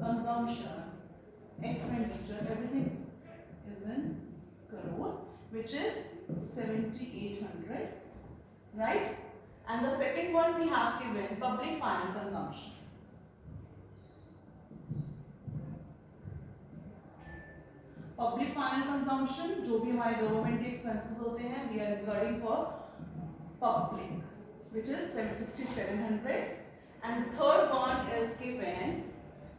consumption expenditure, everything is in crore, which is 7,800, right? And the second one we have given public final consumption. Public final consumption जो भी हमारे government के expenses होते हैं we are regarding for public which is 6,700, and the third one is given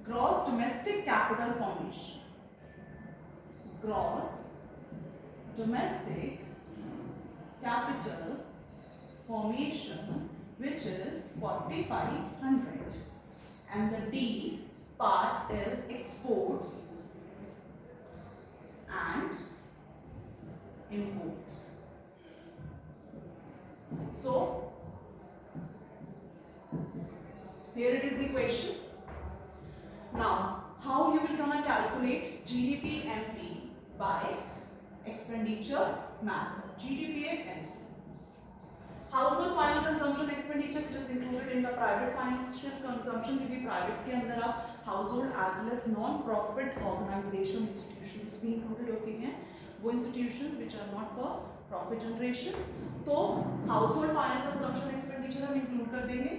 gross domestic capital formation. Gross domestic capital formation, which is 4,500, and the D part is exports and imports. So here it is the question. Now how you will gonna calculate GDP MP by expenditure method? GDP and MP. Household final consumption expenditure which is included in the private financial consumption, क्योंकि private के अंदर आप household as well as non-profit organization institutions भी included होती हैं, वो institutions which are not for profit generation, तो household final consumption expenditure हम include कर देंगे,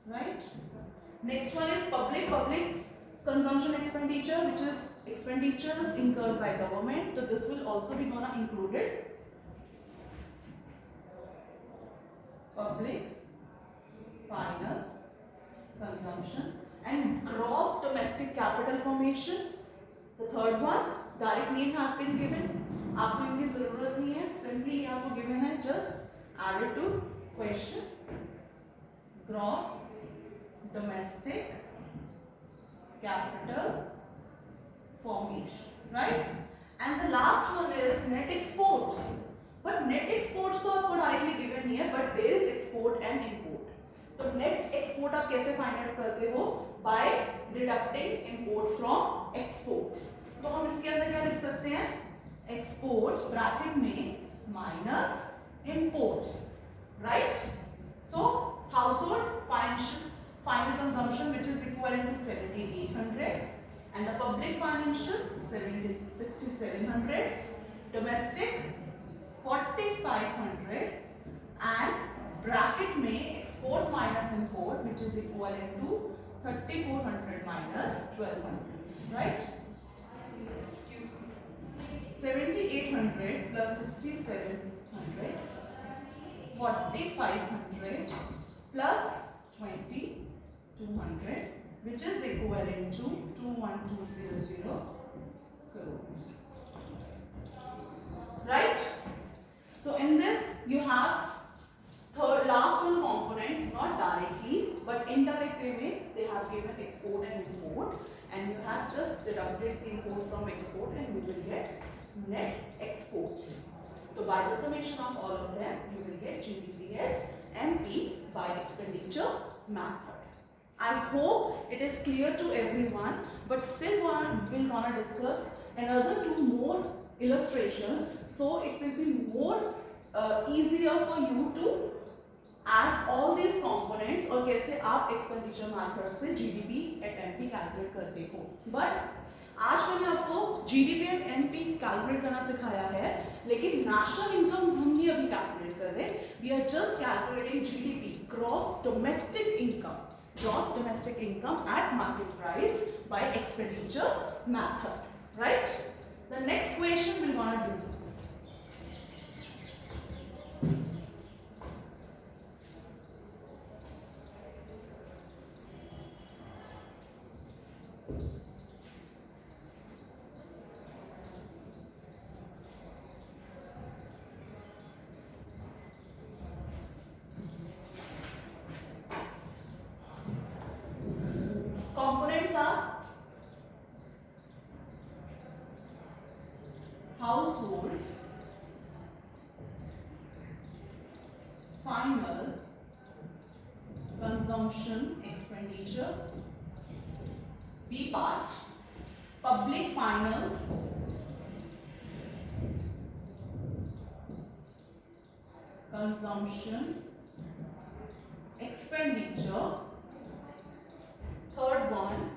right? Next one is public consumption expenditure, which is expenditures incurred by government, so this will also be gonna included. Public final consumption and gross domestic capital formation. The third one, direct name has been given. आपको इनकी जरूरत नहीं है, simply आपको given है, just add it to question. Gross domestic capital formation, right? And the last one is net exports. But net exports तो आपको directly given नहीं है, but there is export and import. तो net export आप कैसे find out करते हो? By deducting import from exports. तो हम इसके अंदर क्या लिख सकते हैं? Exports bracket में minus imports, right? So household final consumption which is equivalent to 7,800, and the public financial 6,700, domestic 4,500, and bracket में export minus import which is equivalent to 3,400 minus 1,200, right? Excuse me. 7,800 plus 6,700, 4,500 plus 2,200, which is equivalent to 2,1,200 crores, right? So in this you have last one component, not directly but indirect way they have given export and import, and you have just deducted import from export and you will get net exports. So by the summation of all of them you will get GDP at MP by expenditure method. I hope it is clear to everyone, but still we'll gonna discuss another two more illustration, so it will be more easier for you to add all these components और कैसे आप expenditure method से GDP at MP calculate करते हो. But आज मैंने आपको GDP at MP calculate करना सिखाया है, लेकिन national income हम नहीं अभी calculate कर रहे. We are just calculating GDP, gross domestic income. Gross domestic income at market price by expenditure method, right? The next question we're gonna do. Components are households final consumption expenditure. B part, public final consumption expenditure. Third one,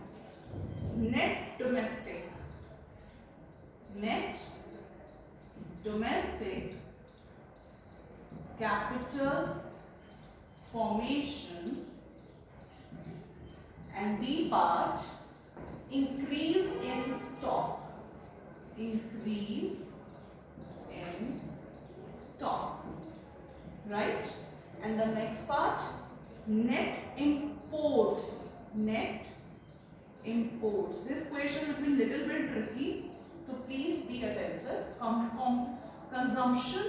net domestic capital formation, and B part, increase in stock. Right? And the next part, net imports. This question will be little bit tricky, so please be attentive. Consumption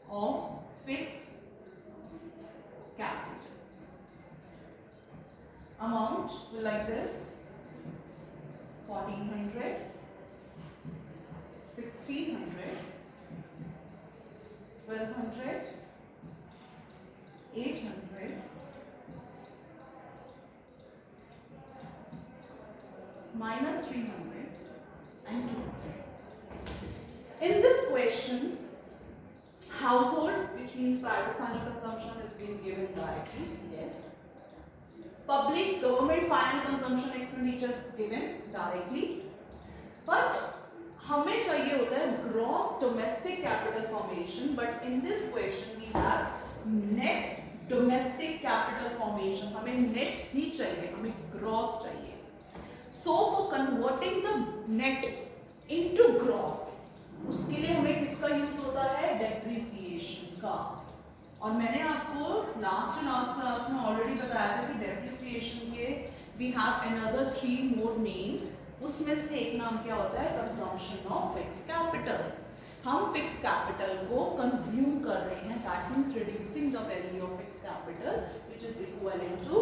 of fixed capital. Amount will like this: 1400, 1600, 1200, 800, minus 300 and 200. In this question, household, which means private final consumption, is being given directly. Yes. Public government final consumption expenditure given directly. But हमें चाहिए होता है gross domestic capital formation. But in this question we have net domestic capital formation. हमें net नहीं चाहिए, हमें gross चाहिए. So for converting the net into gross, उसके लिए हमें किसका यूज होता है? डेप्रिसिएशन का. और मैंने आपको लास्ट क्लास में ऑलरेडी बताया था कि डेप्रिसिएशन के we have another 3 more names. उसमें से एक नाम क्या होता है? Consumption of fix capital. हम फिक्स कैपिटल को कंज्यूम कर रहे हैं, that means reducing the value of fix capital which is equivalent to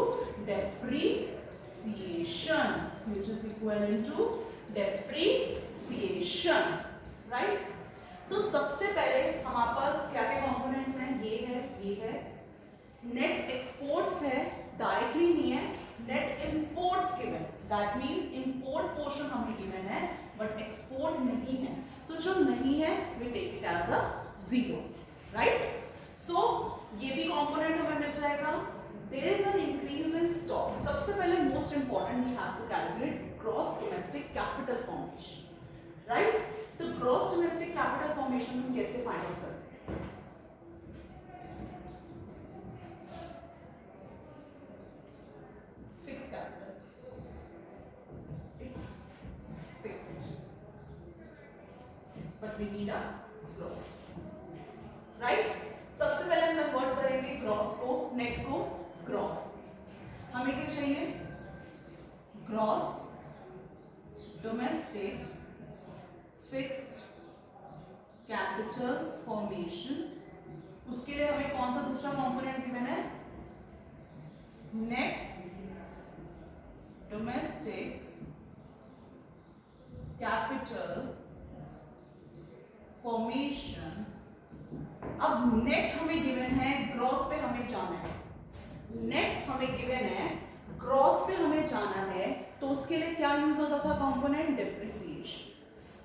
depreciation. Right? तो सबसे पहले हमारे पास क्या क्या कंपोनेंट्स हैं? ये है. नेट एक्सपोर्ट्स है, डायरेक्टली नहीं है. Net imports given, that means import portion हमें गिवन है बट एक्सपोर्ट नहीं है. तो जो नहीं है we take it as a 0. Right? So ये भी कंपोनेंट हमें मिल जाएगा. There is an increase in stock. सबसे पहले most important we have to calculate gross domestic capital formation. Right? तो ग्रॉस डोमेस्टिक कैपिटल फॉर्मेशन हम कैसे फाइंड आउट करते हैं? Fix capital, it's fixed, but we need a gross. Right? सबसे पहले हम कन्वर्ट करेंगे ग्रॉस को, नेट को ग्रॉस. हमें क्या चाहिए? Gross domestic fixed capital formation. उसके लिए हमें कौन सा दूसरा कंपोनेंट गिवन है? Net domestic capital formation. अब नेट हमें गिवन है, ग्रॉस पे हमें जाना है. नेट हमें गिवन है, ग्रॉस पे हमें जाना है. तो उसके लिए क्या यूज होता था कंपोनेंट? डेप्रिसिएशन.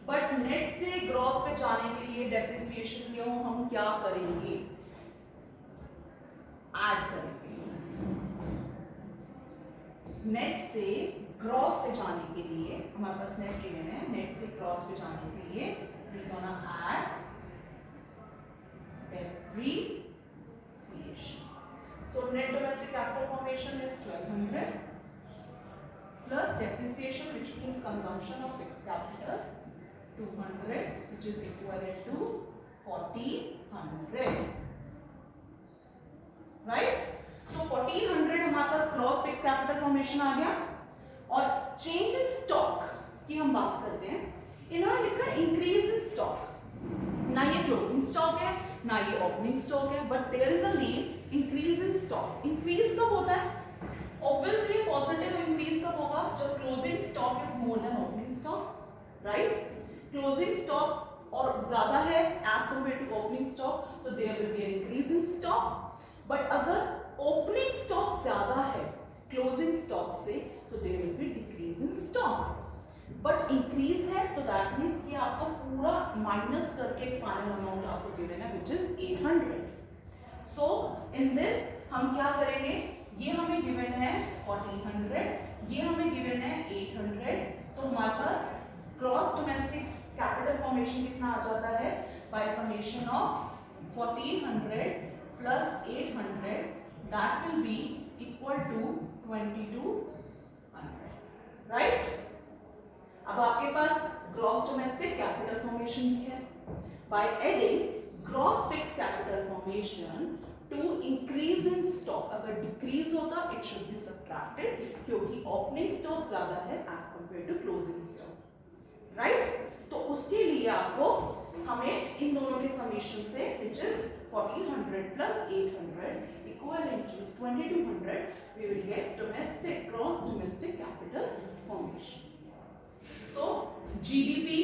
बट नेट से ग्रॉस पे जाने के लिए डेप्रिसिएशन क्यों? हम क्या करेंगे? ऐड करेंगे. नेट से ग्रॉस पे जाने के लिए हमारे पास नेट गिवन है. नेट से ग्रॉस पे जाने के लिए we gonna add depreciation. So net domestic capital formation is 1200 plus depreciation, which means consumption of fixed capital, 200, which is equivalent to 1400. Right? So 1400 हमारे पास gross fixed capital formation आ गया. और change in stock की हम बात करते हैं. इन्होंने लिखा increase in stock. ना ये क्लोजिंग स्टॉक है ना ये ओपनिंग स्टॉक है, but there is a net increase in stock. Increase कब होता है? ऑब्वियसली पॉजिटिव इंक्रीज कब होगा? जब closing stock is more than opening stock. Right? Closing stock और ज्यादा है as compare to opening stock, तो there will be an increase in stock. But अगर ओपनिंग स्टॉक ज्यादा है क्लोजिंग स्टॉक से, तो there will be decrease in stock. But increase है तो दैट मीन्स कि आपको पूरा माइनस करके फाइनल अमाउंट आपको गिवन है which is 800. So in this हम क्या करेंगे, ये हमें गिवन है 1400, ये हमें गिवन है 800, तो हमारे पास ग्रॉस डोमेस्टिक कैपिटल फॉर्मेशन कितना आ जाता है, by summation of 1400 plus 800 that will be equal to 2200, right. अब आपके पास ग्रॉस डोमेस्टिक कैपिटल फॉर्मेशन भी है. By adding gross fix capital formation to increase in stock, अगर डिक्रीज होता इट शुड बी सब्ट्रैक्टेड क्योंकि ओपनिंग स्टॉक ज्यादा है as compare to closing stock, right. तो उसके लिए आपको हमें इन दोनों के समेशन से which is 1400 plus 800 equivalent to 2200 we will get domestic gross domestic capital formation. So GDP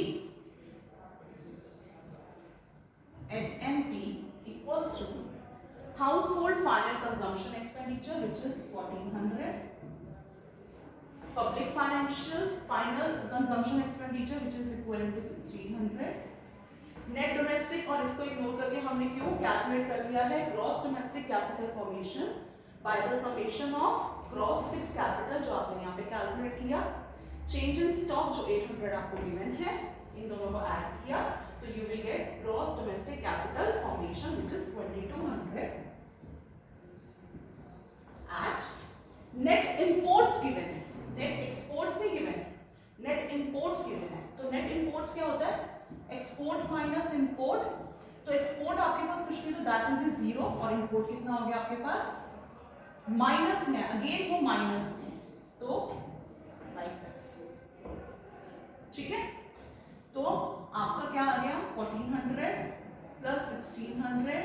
and MP equals to household final consumption expenditure which is 1400, public financial final consumption expenditure which is equivalent to 1600, net domestic, और इसको ignore करके हमने क्यों calculate कर लिया है gross domestic capital formation by the summation of gross fix capital जो आपने यहाँ पे कैलकुलेट किया, चेंज इन स्टॉक जो 800 आपको गिवन है, इन दोनों को ऐड किया तो you will get gross domestic capital formation which is 2200 at net imports given है, नेट एक्सपोर्ट्स नहीं गिवन है, नेट इंपोर्ट्स गिवन है. तो नेट इंपोर्ट्स क्या होता है, एक्सपोर्ट माइनस इंपोर्ट. तो एक्सपोर्ट आपके पास कुछ नहीं तो दैट विल बी 0 और इंपोर्ट कितना हो गया आपके पास माइनस में, अगेन वो माइनस में, तो लाइक दिस, ठीक है. तो आपका क्या आ गया 1400 plus 1600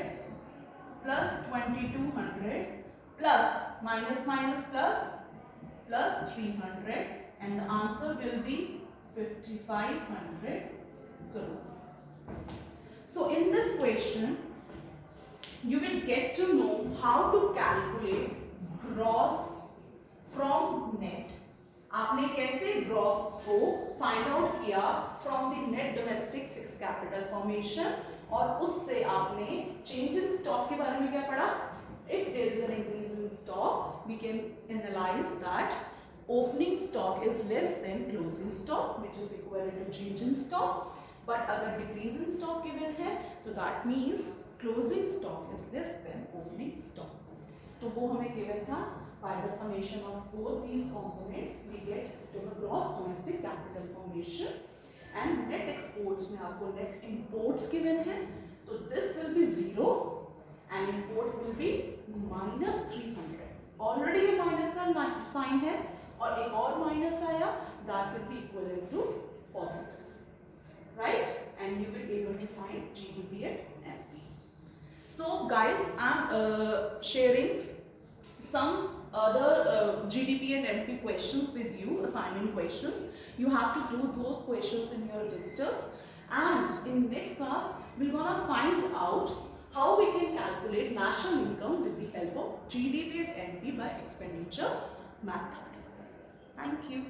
plus 2200 plus minus minus plus plus 300 and the answer will be 5500 crore. So in this question you will get to know how to calculate gross from net. आपने कैसे gross को find out किया from the net domestic fixed capital formation, और उससे आपने change in stock के बारे में क्या पढ़ा. If there is an increase in stock we can analyze that opening stock is less than closing stock which is equivalent to change in stock. But अगर decrease in stock given है तो that means closing stock is less than opening stock. तो वो हमें given था by the summation of both these components we get to the gross domestic capital formation. And net exports में आपको net imports given है तो this will be 0 and import will be -300. Already ये minus का sign है और एक और माइनस आया that will be equal to positive, right, and you will be able to find GDP and MP. So guys, I'm sharing some other GDP and MP questions with you, assignment questions. You have to do those questions in your registers, and in next class we're gonna find out how we can calculate national income with the help of GDP and MP by expenditure method. Thank you.